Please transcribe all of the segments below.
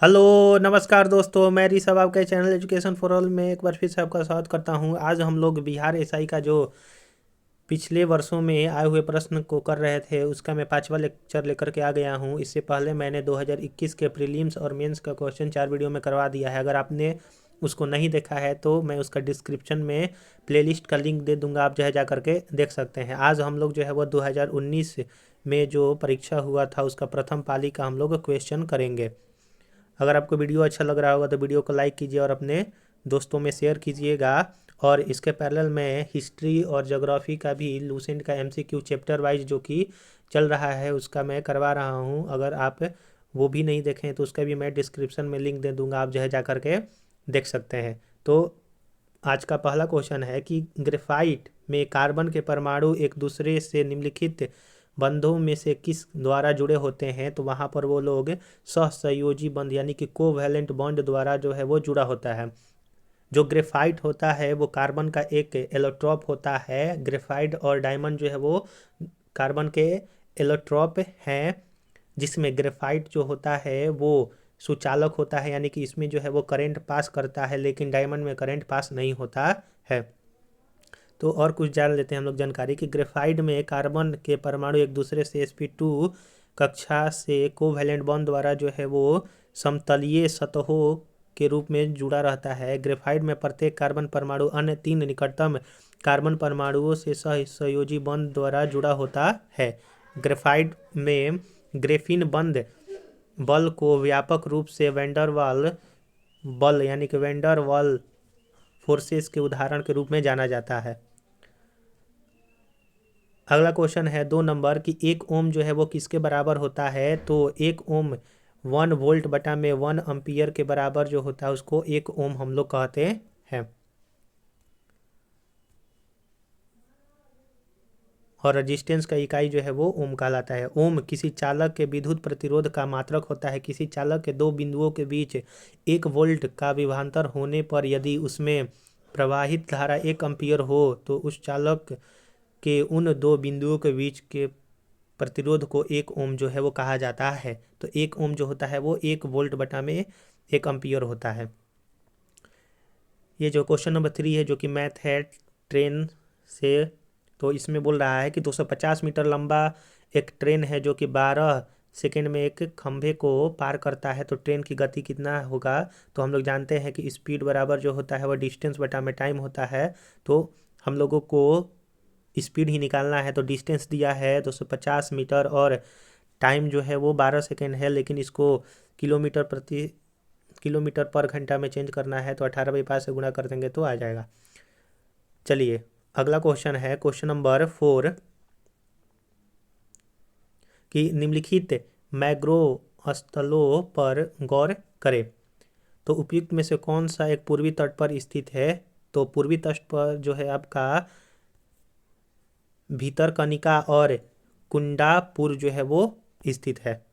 Hello नमस्कार दोस्तों, मैं ऋषभ आपके चैनल एजुकेशन फॉर ऑल में एक बार फिर से आपका स्वागत करता हूं। आज हम लोग बिहार एसआई का जो पिछले वर्षों में आए हुए प्रश्न को कर रहे थे उसका मैं पांचवा लेक्चर लेकर के आ गया हूं। इससे पहले मैंने 2021 के प्रीलिम्स और मेंस का क्वेश्चन 4 वीडियो में करवा दिया है। अगर आपने उसको नहीं देखा है तो मैं उसका डिस्क्रिप्शन में प्लेलिस्ट का लिंक दे दूंगा, आप जो है जा करके देख सकते हैं। आज हम लोग जो है वो 2019 में जो परीक्षा हुआ था उसका प्रथम पाली का हम लोग क्वेश्चन करेंगे। अगर आपको वीडियो अच्छा लग रहा होगा तो वीडियो को लाइक कीजिए और अपने दोस्तों में शेयर कीजिएगा। और इसके पैरेलल में हिस्ट्री और ज्योग्राफी का भी लूसेंट का एमसीक्यू चैप्टर वाइज जो कि चल रहा है उसका मैं करवा रहा हूँ। अगर आप वो भी नहीं देखें तो उसका भी मैं डिस्क्रिप्शन में लिंक दे दूँगा, आप जो है जा करके देख सकते हैं। तो आज का पहला क्वेश्चन है कि ग्रेफाइट में कार्बन के परमाणु एक दूसरे से निम्नलिखित बंधों में से किस द्वारा जुड़े होते हैं। तो वहाँ पर वो लोग सहसंयोजी बंध यानी कि कोवैलेंट बॉन्ड द्वारा जो है वो जुड़ा होता है। जो ग्रेफाइट होता है वो कार्बन का एक एलोट्रॉप होता है। ग्रेफाइट और डायमंड जो है वो कार्बन के एलोट्रॉप हैं, जिसमें ग्रेफाइट जो होता है वो सुचालक होता है, यानी कि इसमें जो है वो करंट पास करता है, लेकिन डायमंड में करंट पास नहीं होता है। तो और कुछ जान लेते हैं हम लोग जानकारी कि ग्रेफाइट में कार्बन के परमाणु एक दूसरे से sp2 कक्षा से कोवैलेंट बॉन्ड द्वारा जो है वो समतलीय सतहों के रूप में जुड़ा रहता है। ग्रेफाइट में प्रत्येक कार्बन परमाणु अन्य 3 निकटतम कार्बन परमाणुओं से सहसंयोजी बंध द्वारा जुड़ा होता है। ग्रेफाइट में ग्रेफीन बंध बल को व्यापक रूप से वैंडरवाल बल यानी कि वैंडरवाल फोर्सेस के उदाहरण के रूप में जाना जाता है। अगला क्वेश्चन है 2 नंबर कि 1 ओम जो है वो किसके बराबर होता है। तो 1 ओम 1 वोल्ट बटा में 1 एम्पियर के बराबर जो होता है उसको 1 ओम हम लोग कहते हैं। और रेजिस्टेंस का इकाई जो है वो ओम कहलाता है। ओम किसी चालक के विद्युत प्रतिरोध का मात्रक होता है। किसी चालक के 2 बिंदुओं के बीच 1 वोल्ट का विभवांतर होने पर यदि उसमें प्रवाहित धारा 1 एम्पियर हो तो उस चालक के उन 2 बिंदुओं के बीच के प्रतिरोध को 1 ओम जो है वो कहा जाता है। तो 1 ओम जो होता है वो 1 वोल्ट बटा में 1 एम्पियर होता है। ये जो क्वेश्चन नंबर 3 है जो कि मैथ है ट्रेन से, तो इसमें बोल रहा है कि 250 मीटर लंबा एक ट्रेन है जो कि 12 सेकेंड में एक खंभे को पार करता है। तो ट्रेन की गति कितना होगा। तो हम लोग जानते हैं कि स्पीड बराबर जो होता है वह डिस्टेंस बटा में टाइम होता है। तो हम लोगों को स्पीड ही निकालना है। तो डिस्टेंस दिया है 250 मीटर और टाइम जो है वो 12 सेकेंड है, लेकिन इसको किलोमीटर पर घंटा में चेंज करना है। तो 18/5 से गुणा कर देंगे तो आ जाएगा। चलिए अगला क्वेश्चन है क्वेश्चन नंबर 4 कि निम्नलिखित मैंग्रोव स्थलों पर गौर करें। तो उपयुक्त में से कौन सा एक पूर्वी तट पर स्थित है। तो पूर्वी तट पर जो है आपका भीतरकनिका और कुंडापुर जो है वो स्थित है।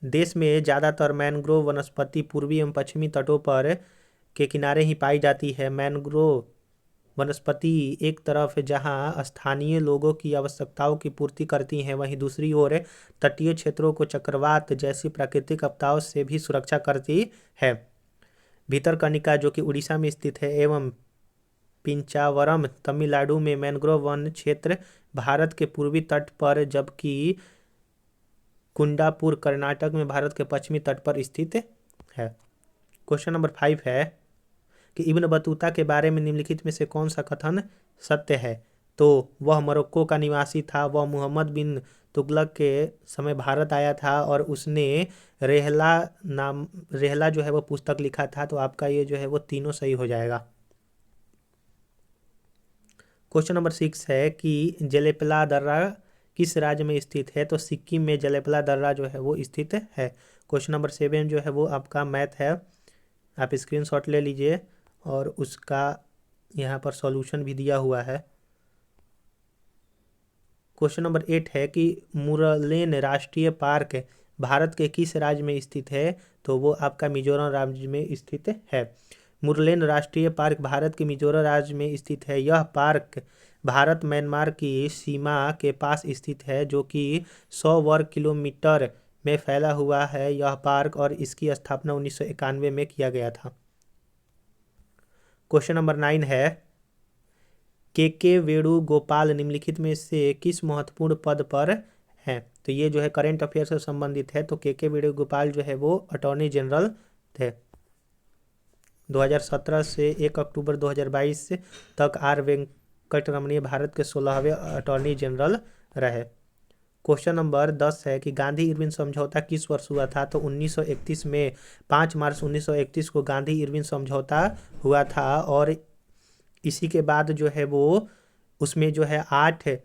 देश में ज़्यादातर मैंग्रोव वनस्पति पूर्वी एवं पश्चिमी तटों पर के किनारे ही पाई जाती है। मैंग्रोव वनस्पति एक तरफ जहां स्थानीय लोगों की आवश्यकताओं की पूर्ति करती हैं, वहीं दूसरी ओर तटीय क्षेत्रों को चक्रवात जैसी प्राकृतिक आपदाओं से भी सुरक्षा करती है। भीतरकनिका जो कि उड़ीसा में स्थित है एवं पिंचावरम तमिलनाडु में मैंग्रोव वन क्षेत्र भारत के पूर्वी तट पर, जबकि कुंडापुर कर्नाटक में भारत के पश्चिमी तट पर स्थित है। क्वेश्चन नंबर 5 है कि इब्न बतूता के बारे में निम्नलिखित में से कौन सा कथन सत्य है। तो वह मोरक्को का निवासी था। वह मोहम्मद बिन तुगलक के समय भारत आया था और उसने रेहला जो है वो पुस्तक लिखा था। तो आपका ये जो है वो तीनों सही हो जाएगा। क्वेश्चन नंबर 6 है कि जलेपला दर्रा किस राज्य में स्थित है। तो सिक्किम में जलेपला दर्रा जो है वो स्थित है। क्वेश्चन नंबर 7 जो है वो आपका मैथ है, आप स्क्रीनशॉट ले लीजिए और उसका यहाँ पर सॉल्यूशन भी दिया हुआ है। क्वेश्चन नंबर 8 है कि मुरलेन राष्ट्रीय पार्क भारत के किस राज्य में स्थित है। तो वो आपका मिजोरम राज्य में स्थित है। मुरलेन राष्ट्रीय पार्क भारत के मिजोरम राज्य में स्थित है। यह पार्क भारत म्यांमार की सीमा के पास स्थित है, जो कि 100 वर्ग किलोमीटर में फैला हुआ है यह पार्क और इसकी स्थापना 1991 में किया गया था। क्वेश्चन नंबर 9 है के वेणुगोपाल निम्नलिखित में से किस महत्वपूर्ण पद पर हैं। तो ये जो है करंट अफेयर से संबंधित है। तो के वेणुगोपाल जो है वो अटॉर्नी जनरल थे। 2017 से 1 अक्टूबर 2022 तक आर वेंकटरमणीय भारत के 16वें अटॉर्नी जनरल रहे। क्वेश्चन नंबर 10 है कि गांधी इरविन समझौता किस वर्ष हुआ था। तो 1931 में 5 मार्च 1931 को गांधी इरविन समझौता हुआ था और इसी के बाद जो है वो उसमें जो है 8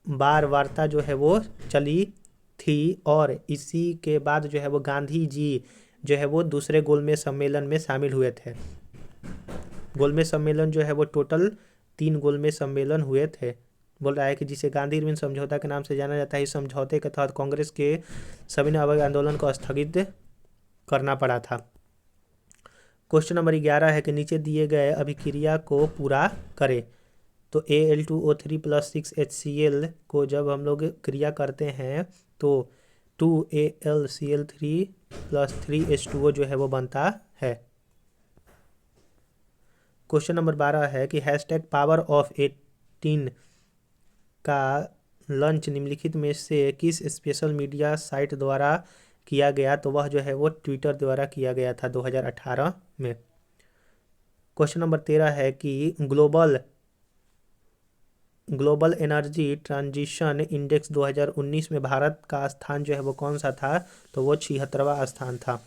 बार वार्ता जो है वो चली थी और इसी के बाद जो है वो गांधी जी जो है वो दूसरे गोलमेज सम्मेलन में शामिल हुए थे। गोलमेज सम्मेलन जो है वो टोटल 3 गोलमेज सम्मेलन हुए थे। बोल रहा है कि जिसे गांधी इरविन समझौता के नाम से जाना जाता है। इस समझौते के तहत कांग्रेस के सविनय अवज्ञा आंदोलन को स्थगित करना पड़ा था। क्वेश्चन नंबर 11 है कि नीचे दिए गए अभिक्रिया को पूरा करें। तो Al2O3 + 6HCl को जब हम लोग क्रिया करते हैं तो 2AlCl3 + 3H2O जो है वो बनता है। क्वेश्चन नंबर 12 है कि #PowerOf18 का लॉन्च निम्नलिखित में से किस सोशल मीडिया साइट द्वारा किया गया। तो वह जो है वो ट्विटर द्वारा किया गया था 2018 में। क्वेश्चन नंबर 13 है कि ग्लोबल एनर्जी ट्रांजिशन इंडेक्स 2019 में भारत का स्थान जो है वो कौन सा था। तो वो 76वां स्थान था।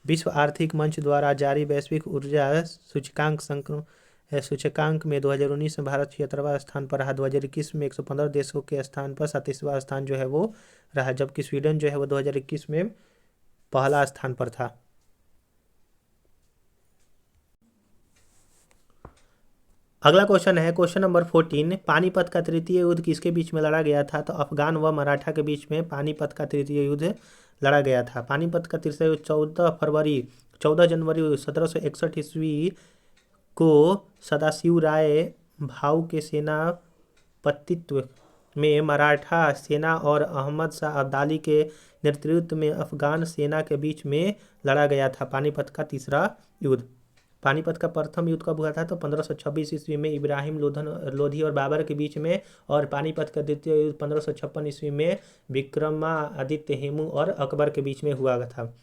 विश्व आर्थिक मंच द्वारा जारी वैश्विक ऊर्जा सूचकांक में 2019 में भारत 76वां स्थान पर रहा। 2021 में 115 देशों के स्थान पर 37वां स्थान जो है वो रहा, जबकि स्वीडन जो है वो 2021 में पहला स्थान पर था। अगला क्वेश्चन है क्वेश्चन नंबर 14, पानीपत का तृतीय युद्ध किसके बीच में लड़ा गया था। तो अफगान व मराठा के बीच में पानीपत का तृतीय युद्ध लड़ा गया था। पानीपत का तृतीय युद्ध 14 जनवरी 1761 ईस्वी को सदाशिव राय भाऊ के सेनापतित्व में मराठा सेना और अहमद शाह अब्दाली के नेतृत्व में अफगान सेना के बीच में लड़ा गया था पानीपत का तीसरा युद्ध। पानीपत का प्रथम युद्ध कब हुआ था। तो 1526 ईस्वी में इब्राहिम लोधी और बाबर के बीच में, और पानीपत का द्वितीय युद्ध 1556 ईस्वी में विक्रमादित्य हेमू और अकबर के बीच में हुआ था।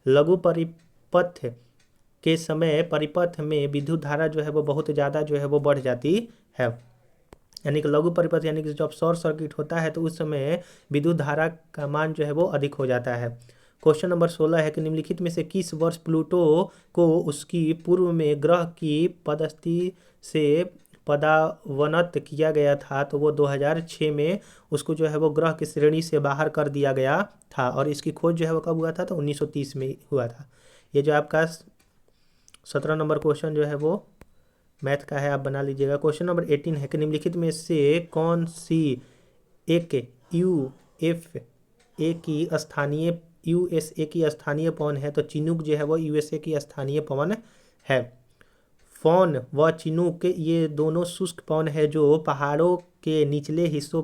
लघु परिपथ के समय परिपथ में विद्युत धारा जो है वो बहुत ज़्यादा जो है वो बढ़ जाती है। यानी कि लघु परिपथ यानी कि जब शॉर्ट सर्किट होता है तो उस समय विद्युत धारा का मान जो है वो अधिक हो जाता है। क्वेश्चन नंबर 16 है कि निम्नलिखित में से किस वर्ष प्लूटो को उसकी पूर्व में ग्रह की पदस्थि से पदावनत किया गया था। तो वो 2006 में उसको जो है वो ग्रह की श्रेणी से बाहर कर दिया गया था और इसकी खोज जो है वो कब हुआ था। तो 1930 में हुआ था। ये जो आपका 17 नंबर क्वेश्चन जो है वो मैथ का है, आप बना लीजिएगा। क्वेश्चन नंबर 18 है कि निम्नलिखित में से कौन सी एक यूएसए की स्थानीय पवन है। तो चिनूक जो है वो यूएसए की स्थानीय पवन है। फॉन व चिनूक ये दोनों शुष्क पवन है जो पहाड़ों के निचले हिस्सों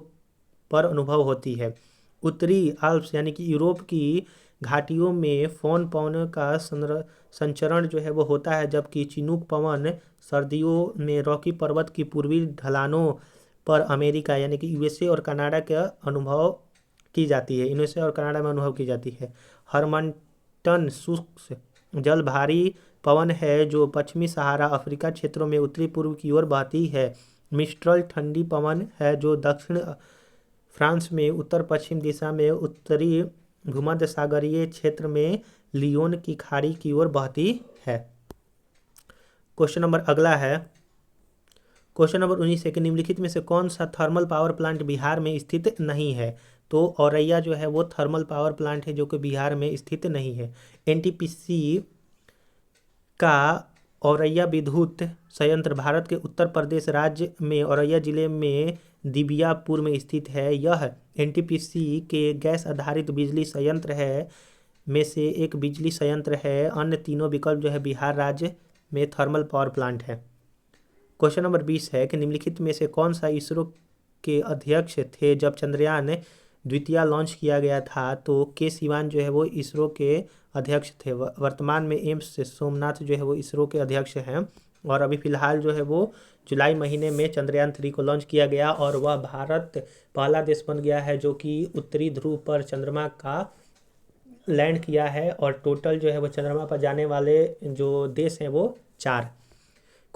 पर अनुभव होती है। उत्तरी आल्प्स यानी कि यूरोप की घाटियों में फॉन पवन का संचरण जो है वो होता है, जबकि चिनूक पवन सर्दियों में रॉकी पर्वत की पूर्वी ढलानों पर अमेरिका यानी कि यूएसए और कनाडा के अनुभव की जाती है। यूएसए और कनाडा में अनुभव की जाती है। हरमंटन शुष्क जल भारी पवन है जो पश्चिमी सहारा अफ्रीका क्षेत्रों में उत्तरी पूर्व की ओर बहती है। मिस्ट्रल ठंडी पवन है जो दक्षिण फ्रांस में उत्तर पश्चिम दिशा में उत्तरी भूमध्य सागरीय क्षेत्र में लियोन की खाड़ी की ओर बहती है। क्वेश्चन नंबर अगला है क्वेश्चन नंबर 19 है कि निम्नलिखित में से कौन सा थर्मल पावर प्लांट बिहार में स्थित नहीं है। तो औरैया जो है वो थर्मल पावर प्लांट है जो कि बिहार में स्थित नहीं है। एनटीपीसी का औरैया विद्युत संयंत्र भारत के उत्तर प्रदेश राज्य में औरैया जिले में दिबियापुर में स्थित है। यह एनटीपीसी के गैस आधारित बिजली संयंत्र है में से एक बिजली संयंत्र है। अन्य तीनों विकल्प जो है बिहार राज्य में थर्मल पावर प्लांट है। क्वेश्चन नंबर 20 है कि निम्नलिखित में से कौन सा इसरो के अध्यक्ष थे जब चंद्रयान द्वितीय लॉन्च किया गया था। तो के सिवान जो है वो इसरो के अध्यक्ष थे। वर्तमान में एम सोमनाथ जो है वो इसरो के अध्यक्ष हैं। और अभी फ़िलहाल जो है वो जुलाई महीने में चंद्रयान 3 को लॉन्च किया गया और वह भारत पहला देश बन गया है जो कि उत्तरी ध्रुव पर चंद्रमा का लैंड किया है। और टोटल जो है वो चंद्रमा पर जाने वाले जो देश हैं वो 4।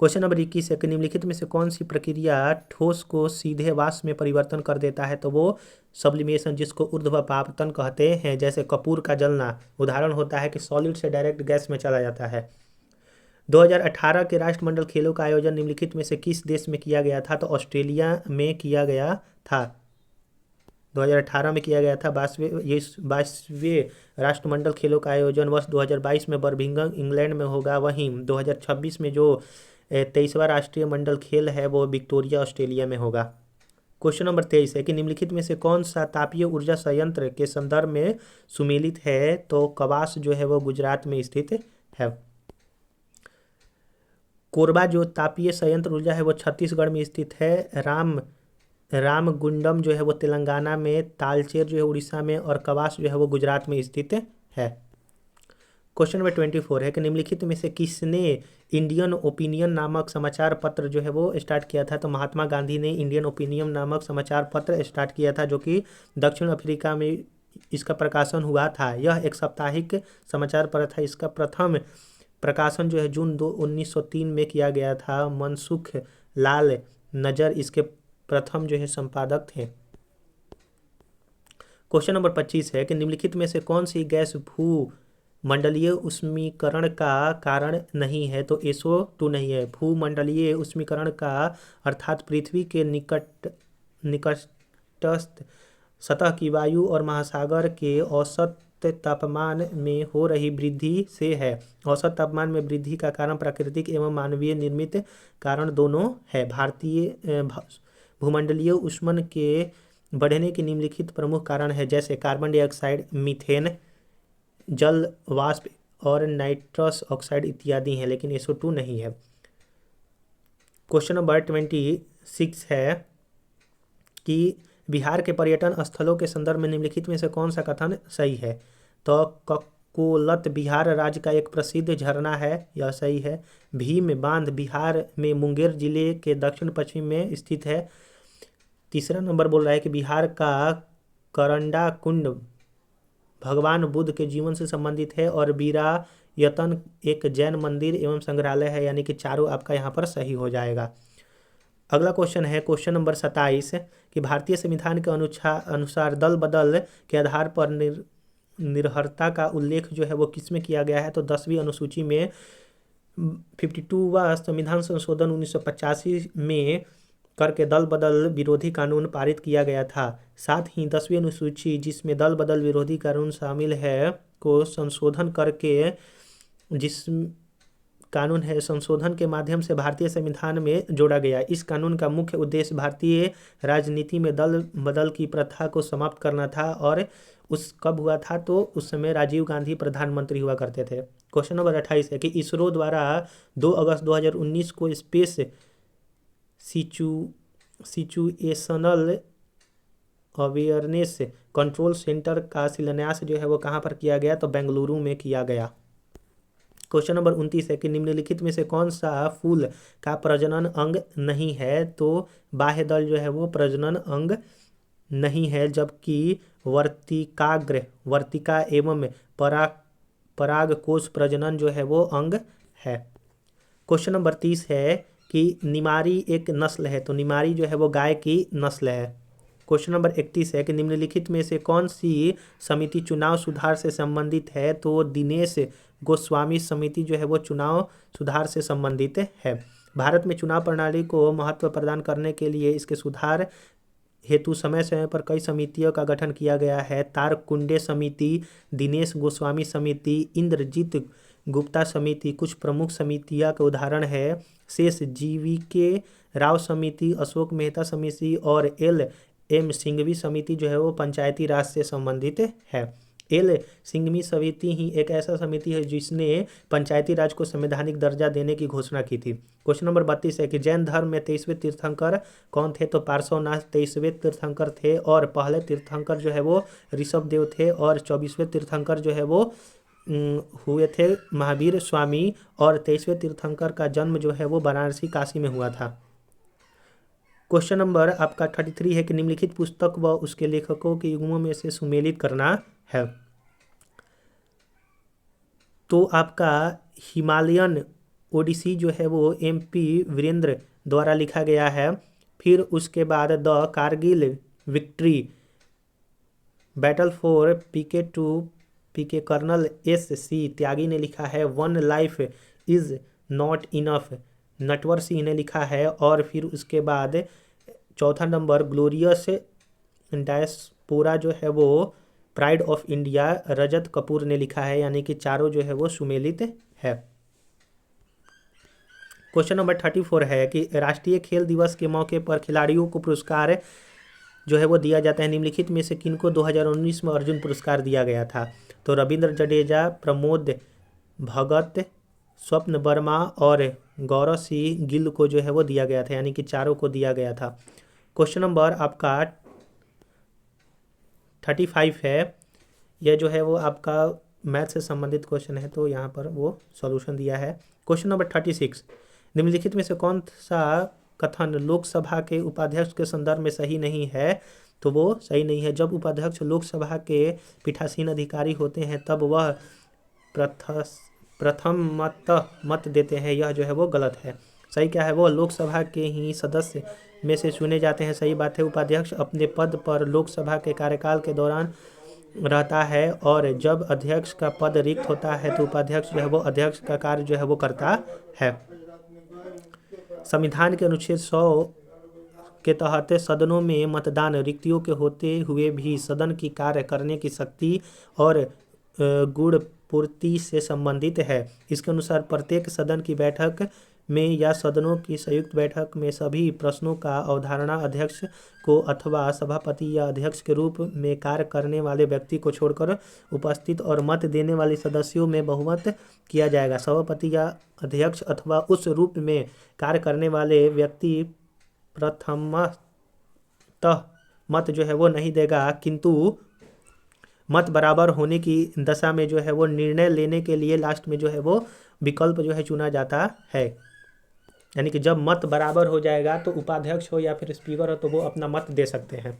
क्वेश्चन नंबर 21 है कि निम्नलिखित में से कौन सी प्रक्रिया ठोस को सीधे वाष्प में परिवर्तन कर देता है? तो वो सब्लिमेशन, जिसको ऊर्ध्वपातन कहते हैं। जैसे कपूर का जलना उदाहरण होता है कि सॉलिड से डायरेक्ट गैस में चला जाता है। 2018 के राष्ट्रमंडल खेलों का आयोजन निम्नलिखित में से किस देश में किया गया था? तो ऑस्ट्रेलिया में किया गया था। 2018 में किया गया था। 22वें राष्ट्रमंडल खेलों का आयोजन वर्ष 2022 में बर्मिंघम इंग्लैंड में होगा। वहीं 2026 में जो 23वां राष्ट्रीय मंडल खेल है वो विक्टोरिया ऑस्ट्रेलिया में होगा। क्वेश्चन नंबर 23 है कि निम्नलिखित में से कौन सा तापीय ऊर्जा संयंत्र के संदर्भ में सुमेलित है? तो कवास जो है वो गुजरात में स्थित है। कोरबा जो तापीय संयंत्र ऊर्जा है वो छत्तीसगढ़ में स्थित है। रामगुंडम जो है वो तेलंगाना में, तालचेर जो है उड़ीसा में और कवास जो है वो गुजरात में स्थित है। क्वेश्चन नंबर 24 है कि निम्नलिखित में से किसने इंडियन ओपिनियन नामक समाचार पत्र जो है वो स्टार्ट किया था? तो महात्मा गांधी ने इंडियन ओपिनियन नामक समाचार पत्र स्टार्ट किया था जो कि दक्षिण अफ्रीका में इसका प्रकाशन हुआ था। यह एक साप्ताहिक समाचार पत्र था। इसका प्रथम प्रकाशन जो है जून 1903 में किया गया था। मनसुख लाल नजर इसके प्रथम जो है संपादक थे। क्वेश्चन नंबर 25 है कि निम्नलिखित में से कौन सी गैस भूमंडलीय उष्मीकरण का कारण नहीं है? तो SO2 नहीं है। भूमंडलीय उष्मीकरण का अर्थात पृथ्वी के निकटस्थ सतह की वायु और महासागर के औसत तापमान में हो रही वृद्धि से है। औसत तापमान में वृद्धि का कारण प्राकृतिक एवं मानवीय निर्मित कारण दोनों है। भारतीय भूमंडलीय ऊष्मन के बढ़ने के निम्नलिखित प्रमुख कारण है जैसे कार्बन डाइऑक्साइड, मीथेन, जल वाष्प और नाइट्रस ऑक्साइड इत्यादि हैं, लेकिन SO2 नहीं है। क्वेश्चन नंबर 26 है कि बिहार के पर्यटन स्थलों के संदर्भ में निम्नलिखित में से कौन सा कथन सही है? तो ककोलत बिहार राज्य का एक प्रसिद्ध झरना है, यह सही है। भीम बांध बिहार में मुंगेर जिले के दक्षिण पश्चिम में स्थित है। तीसरा नंबर बोल रहा है कि बिहार का करंडा कुंड भगवान बुद्ध के जीवन से संबंधित है और बीरायतन एक जैन मंदिर एवं संग्रहालय है, यानी कि चारों आपका यहाँ पर सही हो जाएगा। अगला क्वेश्चन है क्वेश्चन नंबर 27 कि भारतीय संविधान के अनुसार दल बदल के आधार पर निर्भरता का उल्लेख जो है वो किसमें किया गया है? तो 10वीं अनुसूची में 52वां संविधान संशोधन 1985 में करके दल बदल विरोधी कानून पारित किया गया था। साथ ही 10वीं अनुसूची जिसमें दल बदल विरोधी कानून शामिल है को संशोधन करके जिस कानून है संशोधन के माध्यम से भारतीय संविधान में जोड़ा गया। इस कानून का मुख्य उद्देश्य भारतीय राजनीति में दल बदल की प्रथा को समाप्त करना था। और उस कब हुआ था? तो उस समय राजीव गांधी प्रधानमंत्री हुआ करते थे। क्वेश्चन नंबर 28 है कि इसरो द्वारा 2 अगस्त 2019 को space situational awareness control centre का शिलान्यास जो है वो कहाँ पर किया गया? तो बेंगलुरु में किया गया। क्वेश्चन नंबर 29 है कि निम्नलिखित में से कौन सा फूल का प्रजनन अंग नहीं है? तो बाह्य दल जो है वो प्रजनन अंग नहीं है, जबकि वर्तिका एवं परागकोश प्रजनन जो है वो अंग है। क्वेश्चन नंबर 30 है कि निमारी एक नस्ल है, तो निमारी जो है वो गाय की नस्ल है। क्वेश्चन नंबर 31 है कि निम्नलिखित में से कौन सी समिति चुनाव सुधार से संबंधित है? तो दिनेश गोस्वामी समिति जो है वो चुनाव सुधार से संबंधित है। भारत में चुनाव प्रणाली को महत्व प्रदान करने के लिए इसके सुधार हेतु समय समय पर कई समितियों का गठन किया गया है। तारकुंडे समिति, दिनेश गोस्वामी समिति, इंद्रजीत गुप्ता समिति कुछ प्रमुख समितियां का उदाहरण है। शेष जीवीके राव समिति, अशोक मेहता समिति और LM सिंघवी समिति जो है वो पंचायती राज से संबंधित है। एल सिंघमी समिति ही एक ऐसा समिति है जिसने पंचायती राज को संवैधानिक दर्जा देने की घोषणा की थी। क्वेश्चन नंबर 32 है कि जैन धर्म में 23वें तीर्थंकर कौन थे? तो पार्श्वनाथ 23वें तीर्थंकर थे और पहले तीर्थंकर जो है वो ऋषभदेव थे और 24वें तीर्थंकर जो है वो हुए थे महावीर स्वामी और 23वें तीर्थंकर का जन्म जो है वो वाराणसी काशी में हुआ था। क्वेश्चन नंबर आपका 33 है कि निम्नलिखित पुस्तक व उसके लेखकों के युग्मों में से सुमेलित करना है। तो आपका हिमालयन ओडिसी जो है वो MP वीरेंद्र द्वारा लिखा गया है। फिर उसके बाद the Kargil victory battle for PK colonel SC Tyagi ने लिखा है। One life is not enough Natwar Singh ने लिखा है। और फिर उसके बाद चौथा नंबर ग्लोरियस डायस्पोरा जो है वो प्राइड ऑफ इंडिया रजत कपूर ने लिखा है। यानी कि चारों जो है वो सुमेलित है। क्वेश्चन नंबर 34 है कि राष्ट्रीय खेल दिवस के मौके पर खिलाड़ियों को पुरस्कार जो है वो दिया जाता है। निम्नलिखित में से किनको 2019 में अर्जुन पुरस्कार दिया गया था? तो रविंद्र जडेजा, प्रमोद भगत, स्वप्न वर्मा और गौरव सिंह गिल को जो है वो दिया गया था। यानी कि चारों को दिया गया था। क्वेश्चन नंबर आपका 35 है। यह जो है वो आपका मैथ से संबंधित क्वेश्चन है, तो यहाँ पर वो सॉल्यूशन दिया है। क्वेश्चन नंबर 36, निम्नलिखित में से कौन सा कथन लोकसभा के उपाध्यक्ष के संदर्भ में सही नहीं है? तो वो सही नहीं है। जब उपाध्यक्ष लोकसभा के पीठासीन अधिकारी होते हैं तब वह प्रथम मत देते हैं, यह जो है वो गलत है। सही क्या है? वो लोकसभा के ही सदस्य में से चुने जाते हैं। सही बात है। उपाध्यक्ष अपने पद पर लोकसभा के कार्यकाल के दौरान रहता है और जब अध्यक्ष का पद रिक्त होता है तो उपाध्यक्ष जो है वो अध्यक्ष का कार्य जो है वो करता है। संविधान के अनुच्छेद 100 के तहत सदनों में मतदान रिक्तियों के होते हुए भी सदन की कार्य करने की शक्ति और गुण पूर्ति से संबंधित है। इसके अनुसार प्रत्येक सदन की बैठक में या सदनों की संयुक्त बैठक में सभी प्रश्नों का अवधारणा अध्यक्ष को अथवा सभापति या अध्यक्ष के रूप में कार्य करने वाले व्यक्ति को छोड़कर उपस्थित और मत देने वाले सदस्यों में बहुमत किया जाएगा। सभापति या अध्यक्ष अथवा उस रूप में कार्य करने वाले व्यक्ति प्रथमतः मत जो है वो नहीं देगा, किंतु मत बराबर होने की दशा में जो है वो निर्णय लेने के लिए लास्ट में जो है वो विकल्प जो है चुना जाता है। यानी कि जब मत बराबर हो जाएगा तो उपाध्यक्ष हो या फिर स्पीकर हो तो वो अपना मत दे सकते हैं।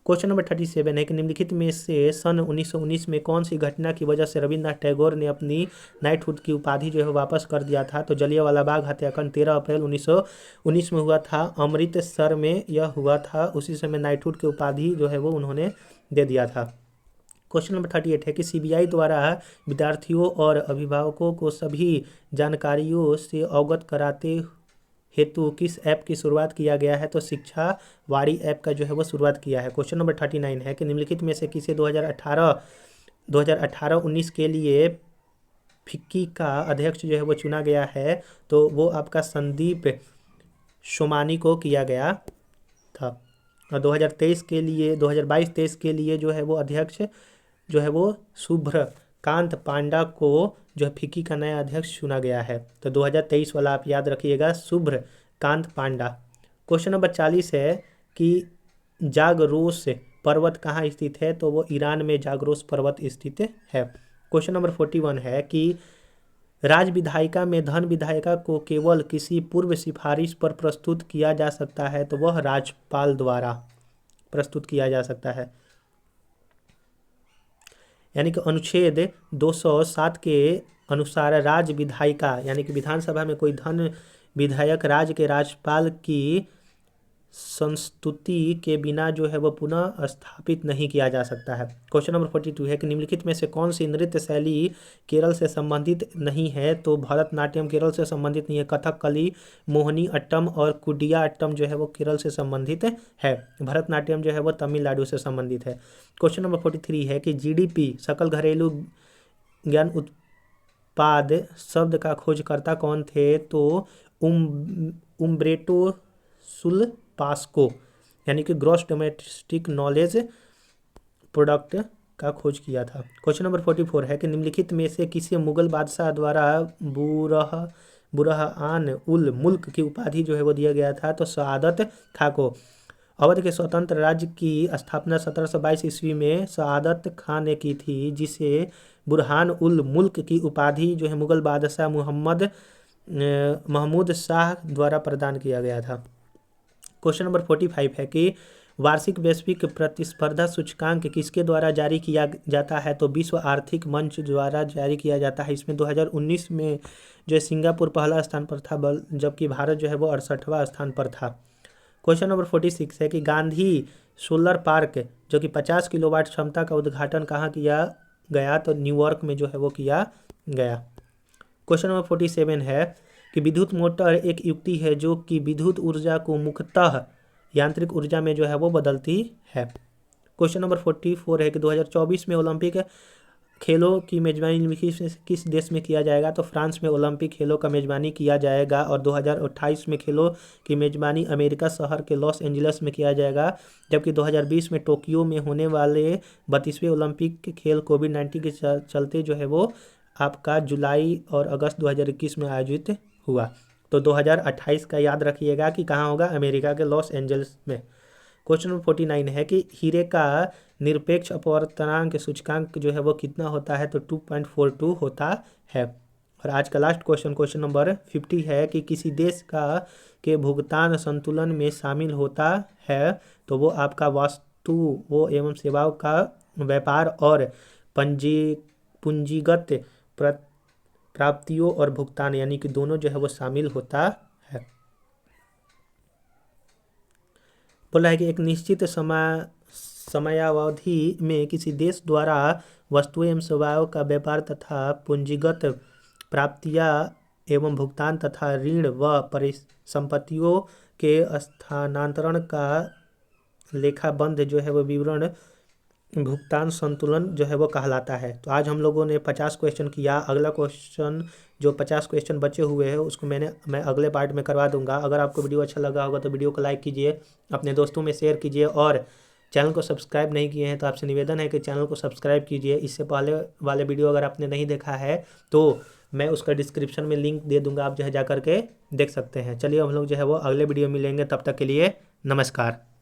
क्वेश्चन नंबर 37 है कि निम्नलिखित में से सन 1919 में कौन सी घटना की वजह से रविन्द्रनाथ टैगोर ने अपनी नाइटहुड की उपाधि जो है वापस कर दिया था? तो जलियांवाला बाग हत्याकांड 13 अप्रैल 1919 में हुआ था। अमृतसर में यह हुआ था। उसी समय नाइटहुड की उपाधि जो है वो उन्होंने दे दिया था। क्वेश्चन नंबर 38 है कि CBI द्वारा विद्यार्थियों और अभिभावकों को सभी जानकारियों से अवगत कराते हेतु किस ऐप की शुरुआत किया गया है? तो शिक्षा वाणी ऐप का जो है वो शुरुआत किया है। क्वेश्चन नंबर 39 है कि निम्नलिखित में से किसे 2018-19 के लिए फिक्की का अध्यक्ष जो है वो चुना गया है? तो वो आपका संदीप सोमानी को किया गया था। और 2022-23 के लिए जो है वो अध्यक्ष जो है वो शुभ्रकांत पांडा को जो है फिक्की का नया अध्यक्ष चुना गया है। तो 2023 वाला आप याद रखिएगा, शुभ्रकांत पांडा। क्वेश्चन नंबर 40 है कि जागरोस पर्वत कहाँ स्थित है? तो वो ईरान में जागरोस पर्वत स्थित है। क्वेश्चन नंबर 41 है कि राज विधायिका में धन विधायिका को केवल किसी पूर्व सिफारिश पर प्रस्तुत किया जा सकता है? तो वह राज्यपाल द्वारा प्रस्तुत किया जा सकता है। यानी कि अनुच्छेद 207 के अनुसार राज विधायिका यानी कि विधानसभा में कोई धन विधायक राज्य के राज्यपाल की संस्तुति के बिना जो है वो पुनः स्थापित नहीं किया जा सकता है। क्वेश्चन नंबर 42 है कि निम्नलिखित में से कौन सी नृत्य शैली केरल से संबंधित नहीं है? तो भरतनाट्यम केरल से संबंधित नहीं है। कथकली, मोहिनी अट्टम और कुडिया अट्टम जो है वो केरल से संबंधित है। भरतनाट्यम जो है वो तमिलनाडु से संबंधित है। क्वेश्चन नंबर 43 है कि GDP सकल घरेलू ज्ञान उत्पाद शब्द का खोजकर्ता कौन थे? तो उम्ब्रेटो सुलपास्को यानी कि ग्रॉस डोमेस्टिक नॉलेज प्रोडक्ट का खोज किया था। क्वेश्चन नंबर 44 है कि निम्नलिखित में से किसे मुगल बादशाह द्वारा बुरहान उल मुल्क की उपाधि जो है वो दिया गया था? तो सआदत खां को। अवध के स्वतंत्र राज्य की स्थापना 1722 ईस्वी में सआदत खां ने की थी, जिसे बुरहान उल मुल्क की उपाधि जो है मुगल बादशाह महमूद शाह द्वारा प्रदान किया गया था। क्वेश्चन नंबर 45 है कि वार्षिक वैश्विक प्रतिस्पर्धा सूचकांक किसके द्वारा जारी किया जाता है? तो विश्व आर्थिक मंच द्वारा जारी किया जाता है। इसमें 2019 में जो है सिंगापुर पहला स्थान पर था, जबकि भारत जो है वो 68वां स्थान पर था। क्वेश्चन नंबर 46 है कि गांधी सोलर पार्क जो कि 50 किलोवाट क्षमता का उद्घाटन कहाँ किया गया? तो न्यूयॉर्क में जो है वो किया गया। क्वेश्चन नंबर 47 है कि विद्युत मोटर एक युक्ति है जो कि विद्युत ऊर्जा को मुख्यतः यांत्रिक ऊर्जा में जो है वो बदलती है। क्वेश्चन नंबर 44 है कि 2024 में ओलंपिक खेलों की मेजबानी निम्नलिखित किस देश में किया जाएगा? तो फ्रांस में ओलंपिक खेलों का मेजबानी किया जाएगा। और 2028 में खेलों की मेजबानी अमेरिका शहर के लॉस एंजल्स में किया जाएगा, जबकि 2020 में टोक्यो में होने वाले 32वें ओलंपिक खेल कोविड-19 के चलते जो है वो आपका जुलाई और अगस्त 2021 में आयोजित हुआ। तो 2028 का याद रखिएगा कि कहाँ होगा? अमेरिका के लॉस एंजल्स में। क्वेश्चन नंबर 49 है कि हीरे का निरपेक्ष अपवर्तनांक सूचकांक जो है वो कितना होता है? तो 2.42 होता है। और आज का लास्ट क्वेश्चन नंबर 50 है कि किसी देश का के भुगतान संतुलन में शामिल होता है? तो वो आपका वस्तु वो एवं सेवाओं का व्यापार और पूंजीगत प्राप्तियों और भुगतान, यानी कि दोनों जो है वो शामिल होता है। बोला है कि एक निश्चित समयावधि में किसी देश द्वारा वस्तुएं एवं सेवाओं का व्यापार तथा पूंजीगत प्राप्तियां एवं भुगतान तथा ऋण व परिसंपत्तियों के स्थानांतरण का लेखाबंध जो है वो विवरण भुगतान संतुलन जो है वो कहलाता है। तो आज हम लोगों ने 50 क्वेश्चन किया। अगला क्वेश्चन जो 50 क्वेश्चन बचे हुए हैं उसको मैं अगले पार्ट में करवा दूंगा। अगर आपको वीडियो अच्छा लगा होगा तो वीडियो को लाइक कीजिए, अपने दोस्तों में शेयर कीजिए, और चैनल को सब्सक्राइब नहीं किए हैं तो आपसे निवेदन है कि चैनल को सब्सक्राइब कीजिए। इससे पहले वाले वीडियो अगर आपने नहीं देखा है तो मैं उसका डिस्क्रिप्शन में लिंक दे दूंगा, आप जो है जा करके देख सकते हैं। चलिए हम लोग जो है वो अगले वीडियो में मिलेंगे, तब तक के लिए नमस्कार।